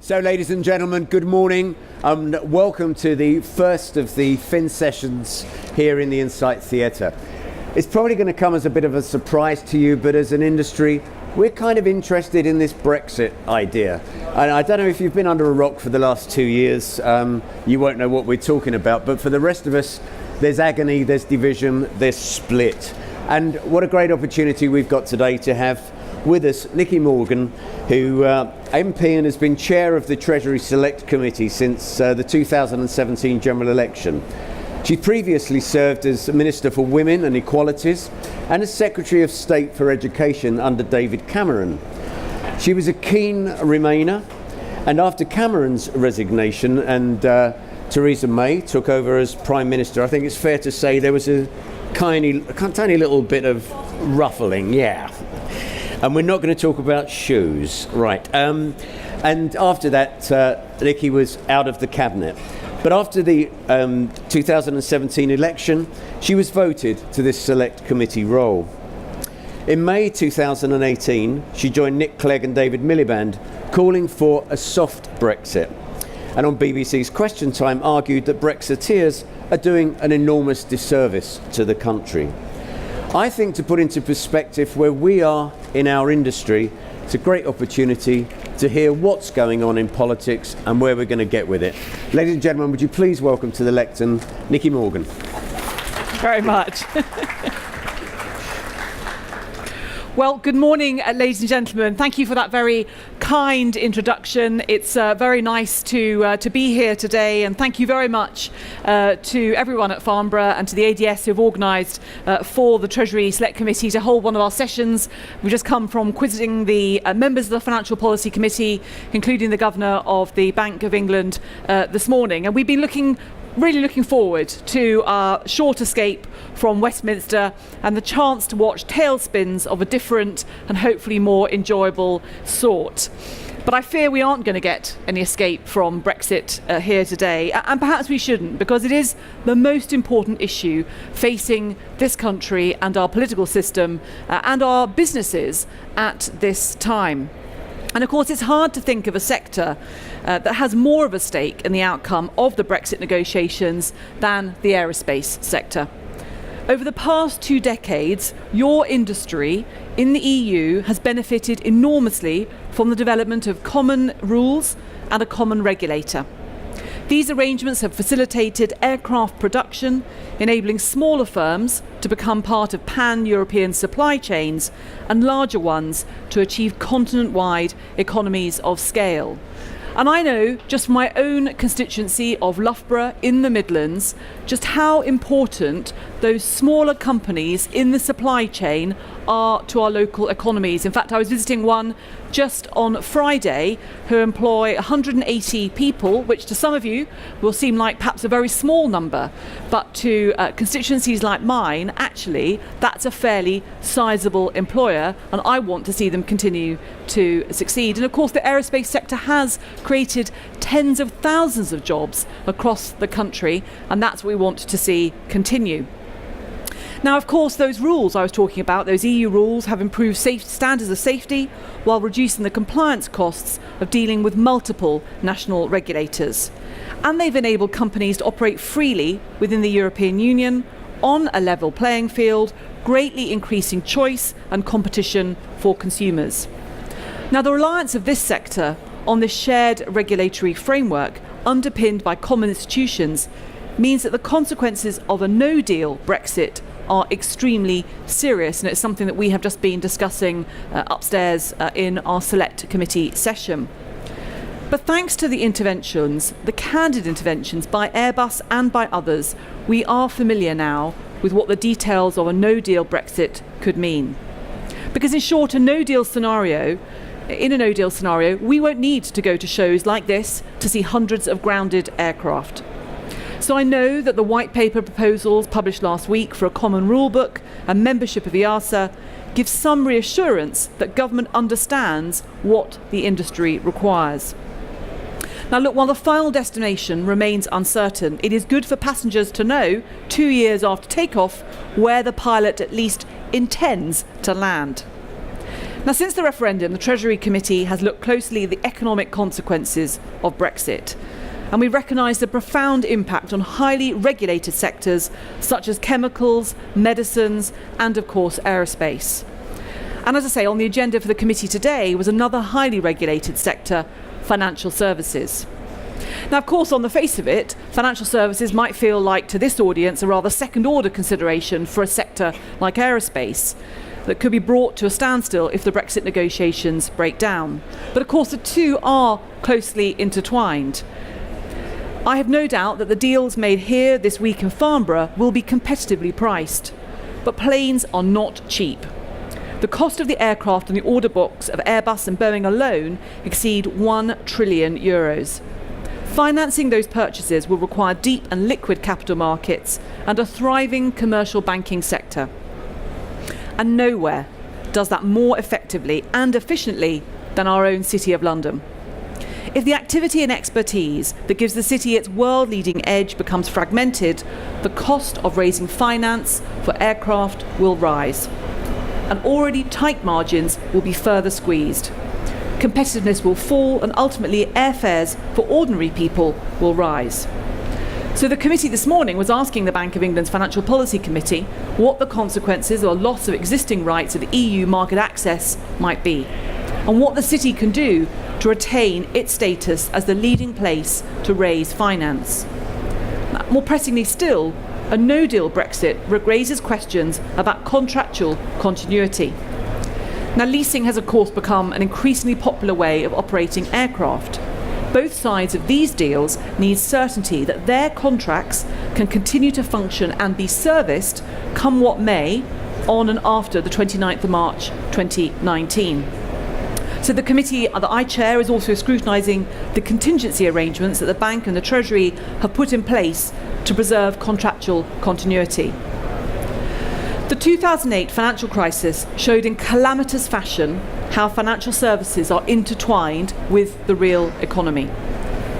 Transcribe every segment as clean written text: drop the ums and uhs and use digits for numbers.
So, ladies and gentlemen, good morning. Welcome to the first of the Fin sessions here in the Insight Theatre. It's probably going to come as a bit of a surprise to you, but as an industry, we're kind of interested in this Brexit idea. And I don't know if you've been under a rock for the last 2 years, you won't know what we're talking about, but for the rest of us, there's agony, there's division, there's split. And what a great opportunity we've got today to have with us Nicky Morgan, who MP and has been chair of the Treasury Select Committee since the 2017 general election. She previously served as Minister for Women and Equalities and as Secretary of State for Education under David Cameron. She was a keen Remainer, and after Cameron's resignation and Theresa May took over as Prime Minister, I think it's fair to say there was a tiny little bit of ruffling, yeah. And we're not going to talk about shoes, right. And after that, Nicky was out of the cabinet. But after the 2017 election, she was voted to this select committee role. In May 2018, she joined Nick Clegg and David Miliband, calling for a soft Brexit. And on BBC's Question Time, argued that Brexiteers are doing an enormous disservice to the country. I think, to put into perspective where we are in our industry, it's a great opportunity to hear what's going on in politics and where we're going to get with it. Ladies and gentlemen, would you please welcome to the lectern Nicky Morgan. Very much. Well, good morning, ladies and gentlemen. Thank you for that very kind introduction. It's very nice to be here today, and thank you very much to everyone at Farnborough and to the ADS who have organised for the Treasury Select Committee to hold one of our sessions. We've just come from quizzing the members of the Financial Policy Committee, including the Governor of the Bank of England this morning, and we've been really looking forward to our short escape from Westminster and the chance to watch tailspins of a different and hopefully more enjoyable sort. But I fear we aren't going to get any escape from Brexit here today, and perhaps we shouldn't, because it is the most important issue facing this country and our political system and our businesses at this time. And of course, it's hard to think of a sector that has more of a stake in the outcome of the Brexit negotiations than the aerospace sector. Over the past 2 decades, your industry in the EU has benefited enormously from the development of common rules and a common regulator. These arrangements have facilitated aircraft production, enabling smaller firms to become part of pan-European supply chains and larger ones to achieve continent-wide economies of scale. And I know, just from my own constituency of Loughborough in the Midlands, just how important those smaller companies in the supply chain are to our local economies. In fact, I was visiting one just on Friday who employ 180 people, which to some of you will seem like perhaps a very small number, but to constituencies like mine, actually, that's a fairly sizable employer, and I want to see them continue to succeed. And of course, the aerospace sector has created tens of thousands of jobs across the country, and that's what we want to see continue. Now, of course, those rules I was talking about, those EU rules, have improved standards of safety while reducing the compliance costs of dealing with multiple national regulators. And they've enabled companies to operate freely within the European Union on a level playing field, greatly increasing choice and competition for consumers. Now, the reliance of this sector on this shared regulatory framework, underpinned by common institutions, means that the consequences of a no-deal Brexit are extremely serious, and it's something that we have just been discussing upstairs in our Select Committee session. But thanks to the interventions, the candid interventions by Airbus and by others, we are familiar now with what the details of a no-deal Brexit could mean. Because in short, in a no-deal scenario, we won't need to go to shows like this to see hundreds of grounded aircraft. So I know that the white paper proposals published last week for a common rule book and membership of EASA gives some reassurance that government understands what the industry requires. Now look, while the final destination remains uncertain, it is good for passengers to know 2 years after takeoff where the pilot at least intends to land. Now, since the referendum, the Treasury Committee has looked closely at the economic consequences of Brexit. And we recognise the profound impact on highly regulated sectors such as chemicals, medicines, and of course aerospace. And as I say, on the agenda for the committee today was another highly regulated sector, financial services. Now, of course, on the face of it, financial services might feel like to this audience a rather second-order consideration for a sector like aerospace that could be brought to a standstill if the Brexit negotiations break down. But of course, the two are closely intertwined. I have no doubt that the deals made here this week in Farnborough will be competitively priced. But planes are not cheap. The cost of the aircraft in the order books of Airbus and Boeing alone exceed €1 trillion. Financing those purchases will require deep and liquid capital markets and a thriving commercial banking sector. And nowhere does that more effectively and efficiently than our own City of London. If the activity and expertise that gives the city its world-leading edge becomes fragmented, the cost of raising finance for aircraft will rise. And already tight margins will be further squeezed. Competitiveness will fall, and ultimately airfares for ordinary people will rise. So the committee this morning was asking the Bank of England's Financial Policy Committee what the consequences or loss of existing rights of EU market access might be, and what the city can do to retain its status as the leading place to raise finance. More pressingly still, a no-deal Brexit raises questions about contractual continuity. Now, leasing has of course become an increasingly popular way of operating aircraft. Both sides of these deals need certainty that their contracts can continue to function and be serviced, come what may, on and after the 29th of March 2019. So the committee that I chair is also scrutinising the contingency arrangements that the Bank and the Treasury have put in place to preserve contractual continuity. The 2008 financial crisis showed in calamitous fashion how financial services are intertwined with the real economy.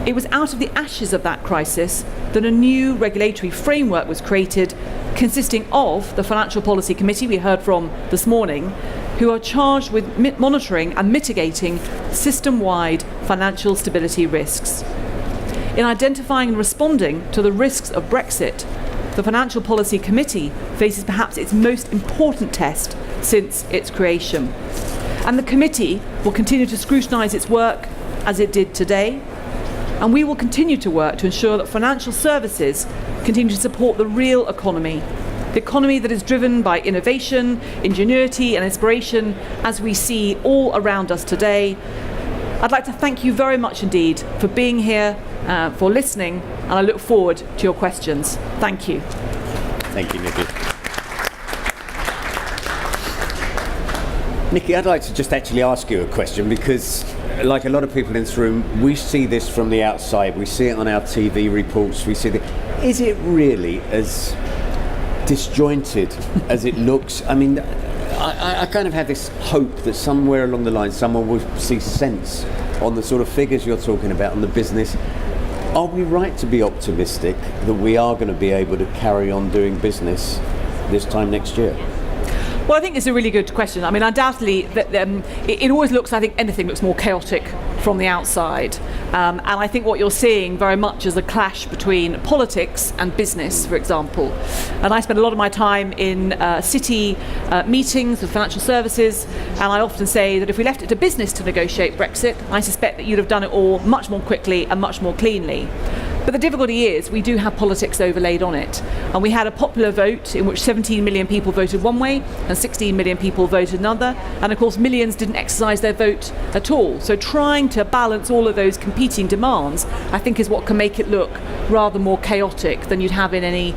It was out of the ashes of that crisis that a new regulatory framework was created, consisting of the Financial Policy Committee we heard from this morning, who are charged with monitoring and mitigating system-wide financial stability risks. In identifying and responding to the risks of Brexit, the Financial Policy Committee faces perhaps its most important test since its creation. And the committee will continue to scrutinise its work as it did today, and we will continue to work to ensure that financial services continue to support the real economy, the economy that is driven by innovation, ingenuity and inspiration, as we see all around us today. I'd like to thank you very much indeed for being here, for listening, and I look forward to your questions. Thank you. Thank you, Nicky. Nicky, I'd like to just actually ask you a question, because like a lot of people in this room, we see this from the outside. We see it on our TV reports. We see it. Is it really as disjointed as it looks? I mean, I kind of have this hope that somewhere along the line someone will see sense on the sort of figures you're talking about on the business. Are we right to be optimistic that we are going to be able to carry on doing business this time next year? Well, I think it's a really good question. I mean, undoubtedly, it always looks, I think anything looks more chaotic from the outside. And I think what you're seeing very much is a clash between politics and business, for example. And I spend a lot of my time in city meetings with financial services, and I often say that if we left it to business to negotiate Brexit, I suspect that you'd have done it all much more quickly and much more cleanly. But the difficulty is we do have politics overlaid on it. And we had a popular vote in which 17 million people voted one way and 16 million people voted another. And of course, millions didn't exercise their vote at all. So trying to balance all of those competing demands, I think, is what can make it look rather more chaotic than you'd have in any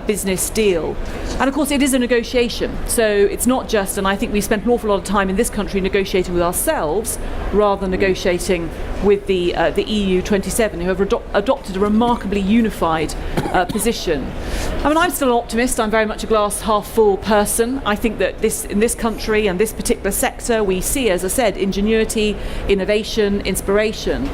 business deal. And of course, it is a negotiation. So it's not just, and I think we spent an awful lot of time in this country negotiating with ourselves rather than negotiating with the EU 27, who have adopted a remarkably unified position. I mean, I'm still an optimist. I'm very much a glass half full person. I think that in this country and this particular sector, we see, as I said, ingenuity, innovation, inspiration.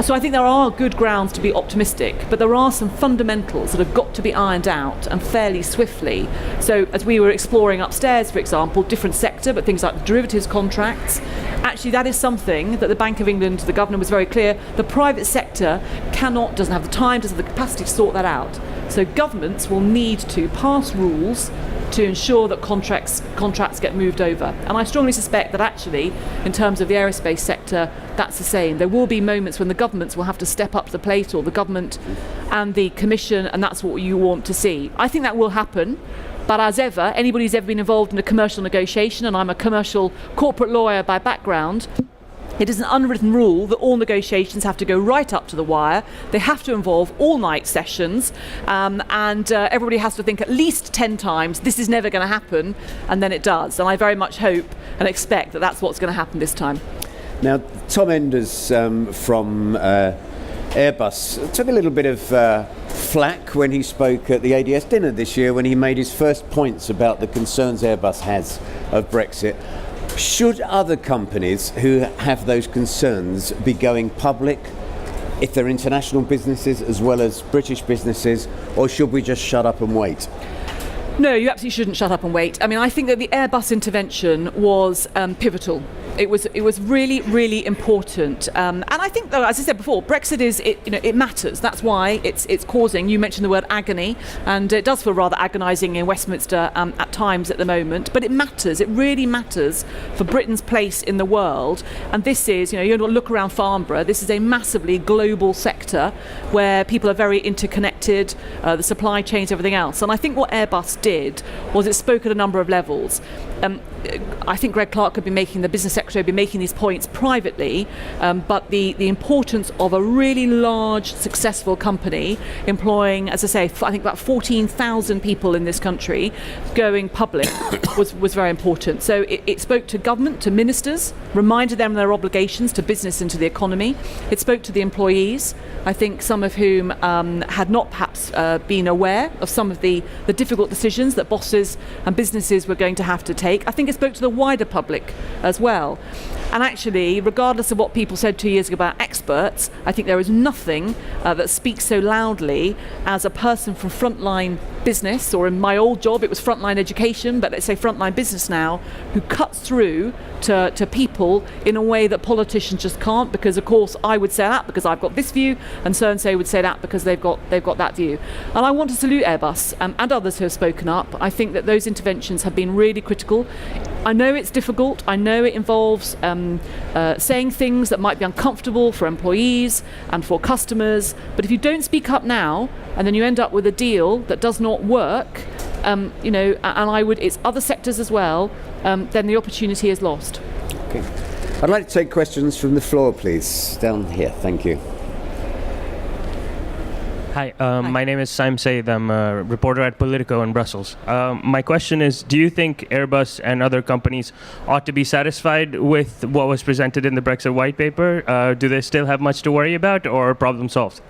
So I think there are good grounds to be optimistic, but there are some fundamentals that have got to be ironed out, and fairly swiftly. So as we were exploring upstairs, for example, different sector, but things like the derivatives contracts, actually that is something that the Bank of England, the governor was very clear, the private sector doesn't have the time, doesn't have the capacity to sort that out. So governments will need to pass rules to ensure that contracts get moved over. And I strongly suspect that actually, in terms of the aerospace sector, that's the same. There will be moments when the governments will have to step up to the plate, or the government and the commission, and that's what you want to see. I think that will happen. But as ever, anybody who's ever been involved in a commercial negotiation, and I'm a commercial corporate lawyer by background, it is an unwritten rule that all negotiations have to go right up to the wire. They have to involve all-night sessions, and everybody has to think at least 10 times, this is never going to happen, and then it does. And I very much hope and expect that that's what's going to happen this time. Now, Tom Enders from Airbus took a little bit of flack when he spoke at the ADS dinner this year, when he made his first points about the concerns Airbus has of Brexit. Should other companies who have those concerns be going public, if they're international businesses as well as British businesses, or should we just shut up and wait? No, you absolutely shouldn't shut up and wait. I mean, I think that the Airbus intervention was pivotal. It was really, really important. And I think, though, as I said before, Brexit it matters. That's why it's causing, you mentioned the word agony, and it does feel rather agonising in Westminster at times at the moment, but it matters. It really matters for Britain's place in the world. And this is, you look around Farnborough, this is a massively global sector where people are very interconnected, the supply chains, everything else. And I think what Airbus did was it spoke at a number of levels. I think Greg Clark could be making, the business secretary, be making these points privately, but the importance of a really large, successful company employing, as I say, I think about 14,000 people in this country going public was very important. So it spoke to government, to ministers, reminded them of their obligations to business and to the economy. It spoke to the employees, I think some of whom had not perhaps been aware of some of the difficult decisions that bosses and businesses were going to have to take. I think it spoke to the wider public as well. And actually, regardless of what people said 2 years ago about experts, I think there is nothing that speaks so loudly as a person from frontline business, or in my old job it was frontline education, but let's say frontline business now, who cuts through to people in a way that politicians just can't, because of course I would say that because I've got this view, and so would say that because they've got that view. And I want to salute Airbus and others who have spoken up. I think that those interventions have been really critical. I know it's difficult. I know it involves saying things that might be uncomfortable for employees and for customers. But if you don't speak up now, and then you end up with a deal that does not work, and it's other sectors as well, then the opportunity is lost. Okay. I'd like to take questions from the floor, please. Down here, thank you. Hi, my name is Saim Saeed. I'm a reporter at Politico in Brussels. My question is, do you think Airbus and other companies ought to be satisfied with what was presented in the Brexit white paper? Do they still have much to worry about, or problem solved?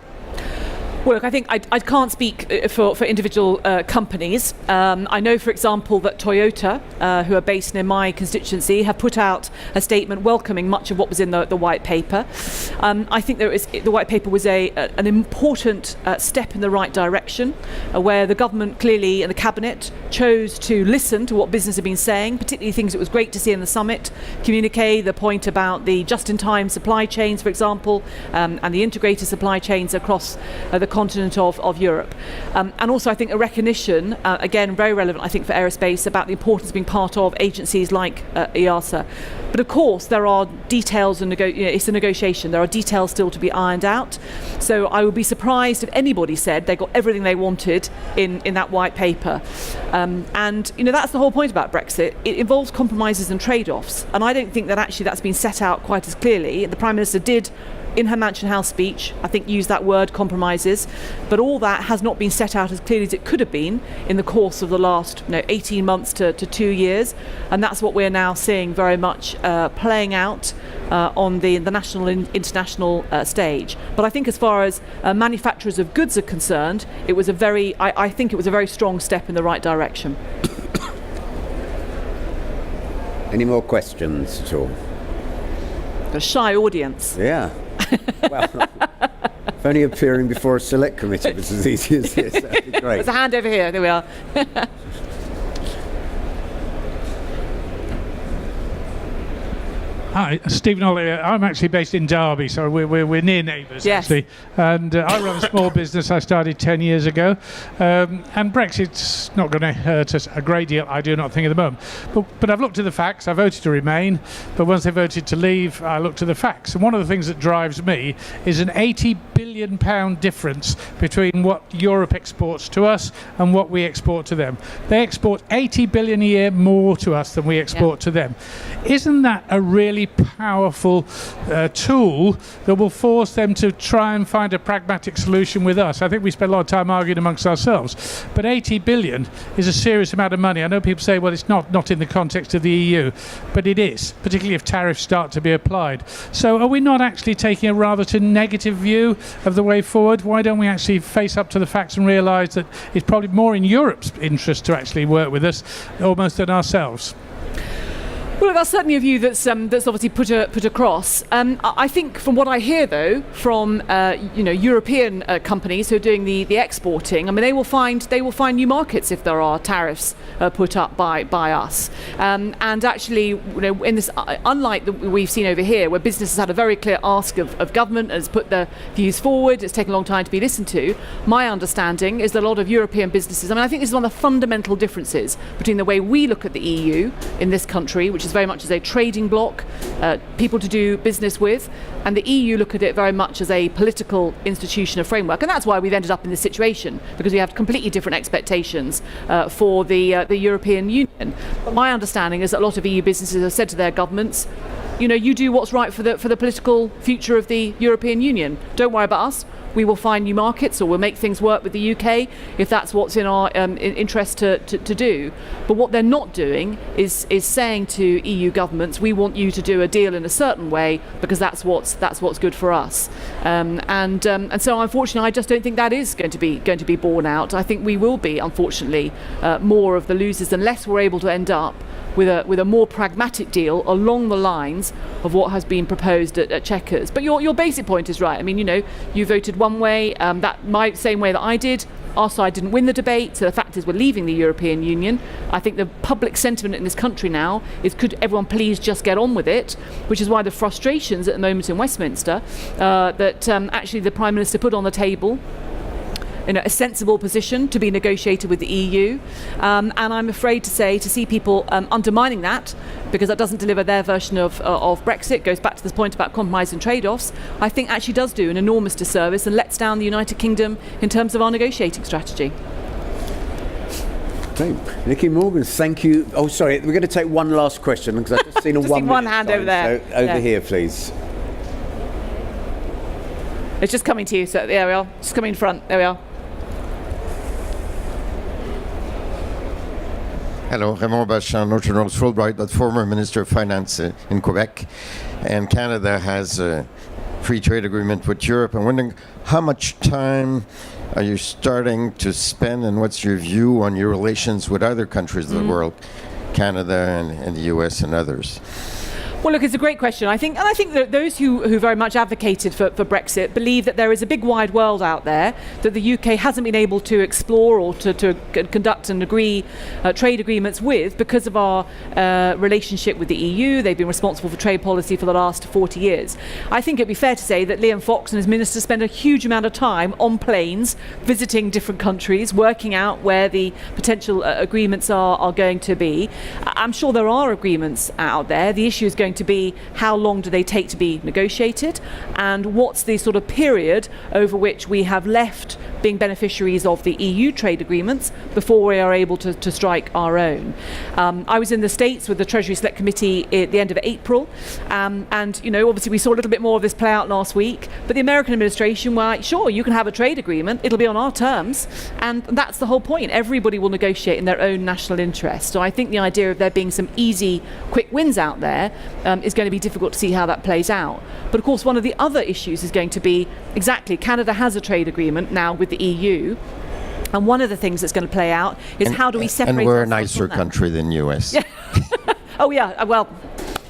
Well, look, I think I can't speak for individual companies. I know, for example, that Toyota, who are based near my constituency, have put out a statement welcoming much of what was in the white paper. I think the white paper was an important step in the right direction, where the government clearly and the cabinet chose to listen to what business had been saying, particularly things it was great to see in the summit communique, the point about the just-in-time supply chains, for example, and the integrated supply chains across the continent of Europe. And also I think a recognition, again very relevant I think for aerospace, about the importance of being part of agencies like EASA. But of course there are details, and it's a negotiation, there are details still to be ironed out. So I would be surprised if anybody said they got everything they wanted in that white paper. And that's the whole point about Brexit. It involves compromises and trade-offs, and I don't think that actually that's been set out quite as clearly. The Prime Minister did in her Mansion House speech, I think used that word, compromises, but all that has not been set out as clearly as it could have been in the course of the last 18 months to 2 years, and that's what we're now seeing very much playing out on the national and international stage. But I think as far as manufacturers of goods are concerned, it was I think it was a very strong step in the right direction. Any more questions at all? A shy audience. Yeah. Well, if only appearing before a select committee was as easy as this, that'd be great. There's a hand over here. There we are. Hi, Stephen Ollie. I'm actually based in Derby, so we're near neighbours, yes. actually. And I run a small business I started 10 years ago. And Brexit's not going to hurt us a great deal, I do not think, at the moment. But I've looked at the facts. I voted to remain. But once they voted to leave, I looked at the facts. And one of the things that drives me is an £80 billion difference between what Europe exports to us and what we export to them. They export 80 billion a year more to us than we export to them. Isn't that a really powerful tool that will force them to try and find a pragmatic solution with us? I think we spend a lot of time arguing amongst ourselves, but 80 billion is a serious amount of money. I know people say, well, it's not in the context of the EU, but it is, particularly if tariffs start to be applied. So are we not actually taking a rather too negative view of the way forward? Why don't we actually face up to the facts and realise that it's probably more in Europe's interest to actually work with us almost than ourselves? Well, that's certainly a view that's obviously put across. I think from what I hear, though, from European companies who are doing the exporting, I mean, they will find new markets if there are tariffs put up by us. And actually, in this, unlike that we've seen over here, where business has had a very clear ask of government, has put their views forward, it's taken a long time to be listened to. My understanding is that a lot of European businesses, I mean, I think this is one of the fundamental differences between the way we look at the EU in this country, which is very much as a trading bloc, people to do business with, and the EU look at it very much as a political institution, a framework, and that's why we've ended up in this situation, because we have completely different expectations for the European Union. But my understanding is that a lot of EU businesses have said to their governments, you do what's right for the political future of the European Union. Don't worry about us. We will find new markets, or we'll make things work with the UK if that's what's in our interest to do. But what they're not doing is saying to EU governments, we want you to do a deal in a certain way because that's what's good for us. And so unfortunately, I just don't think that is going to be borne out. I think we will be, unfortunately, more of the losers unless we're able to end up with a more pragmatic deal along the lines of what has been proposed at Chequers. But your basic point is right. I mean, you voted one way, same way that I did. Our side didn't win the debate, so the fact is we're leaving the European Union. I think the public sentiment in this country now is, could everyone please just get on with it, which is why the frustrations at the moment in Westminster that actually the Prime Minister put on the table a sensible position to be negotiated with the EU, and I'm afraid to see people undermining that, because that doesn't deliver their version of Brexit, goes back to this point about compromise and trade-offs, I think actually does do an enormous disservice and lets down the United Kingdom in terms of our negotiating strategy. Great. Nicky Morgan, thank you. Oh, sorry, we're going to take one last question, because I've just seen a one hand over there. So over here, please. It's just coming to you, so there we are. Just coming in front. There we are. Hello, Raymond Bachin, Northern Rose Fulbright, but former Minister of Finance in Quebec. And Canada has a free trade agreement with Europe. I'm wondering, how much time are you starting to spend, and what's your view on your relations with other countries of the world, Canada and the US and others? Well, look, it's a great question. I think that those who very much advocated for Brexit believe that there is a big wide world out there that the UK hasn't been able to explore or to conduct and agree trade agreements with because of our relationship with the EU. They've been responsible for trade policy for the last 40 years. I think it'd be fair to say that Liam Fox and his ministers spend a huge amount of time on planes, visiting different countries, working out where the potential agreements are going to be. I'm sure there are agreements out there. The issue is going going to be how long do they take to be negotiated, and what's the sort of period over which we have left being beneficiaries of the EU trade agreements before we are able to strike our own. I was in the States with the Treasury Select Committee at the end of April, and obviously we saw a little bit more of this play out last week, but the American administration were like, sure, you can have a trade agreement, it'll be on our terms, and that's the whole point. Everybody will negotiate in their own national interest. So I think the idea of there being some easy, quick wins out there is going to be difficult to see how that plays out. But of course, one of the other issues is going to be, exactly, Canada has a trade agreement now with the EU, and one of the things that's going to play out is how do we separate. And we're a ourselves nicer from that? country than US. Oh yeah, well,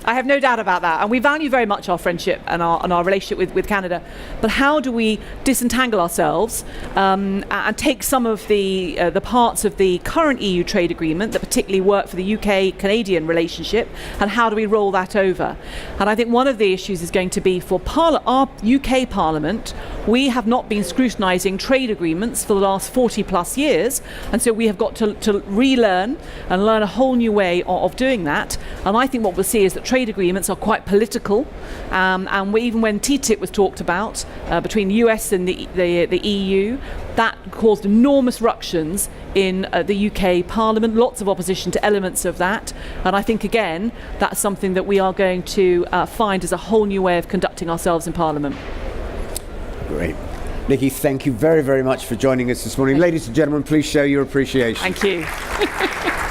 I have no doubt about that, and we value very much our friendship and our relationship with Canada. But how do we disentangle ourselves and take some of the parts of the current EU trade agreement that particularly work for the UK-Canadian relationship, and how do we roll that over? And I think one of the issues is going to be for our UK Parliament. We have not been scrutinising trade agreements for the last 40 plus years, and so we have got to relearn and learn a whole new way of doing that. And I think what we'll see is that trade agreements are quite political, and even when TTIP was talked about between the US and the EU, that caused enormous ructions in the UK Parliament, lots of opposition to elements of that, and I think again that's something that we are going to find as a whole new way of conducting ourselves in Parliament. Great. Nicky, thank you very, very much for joining us this morning. Ladies and gentlemen, please show your appreciation. Thank you.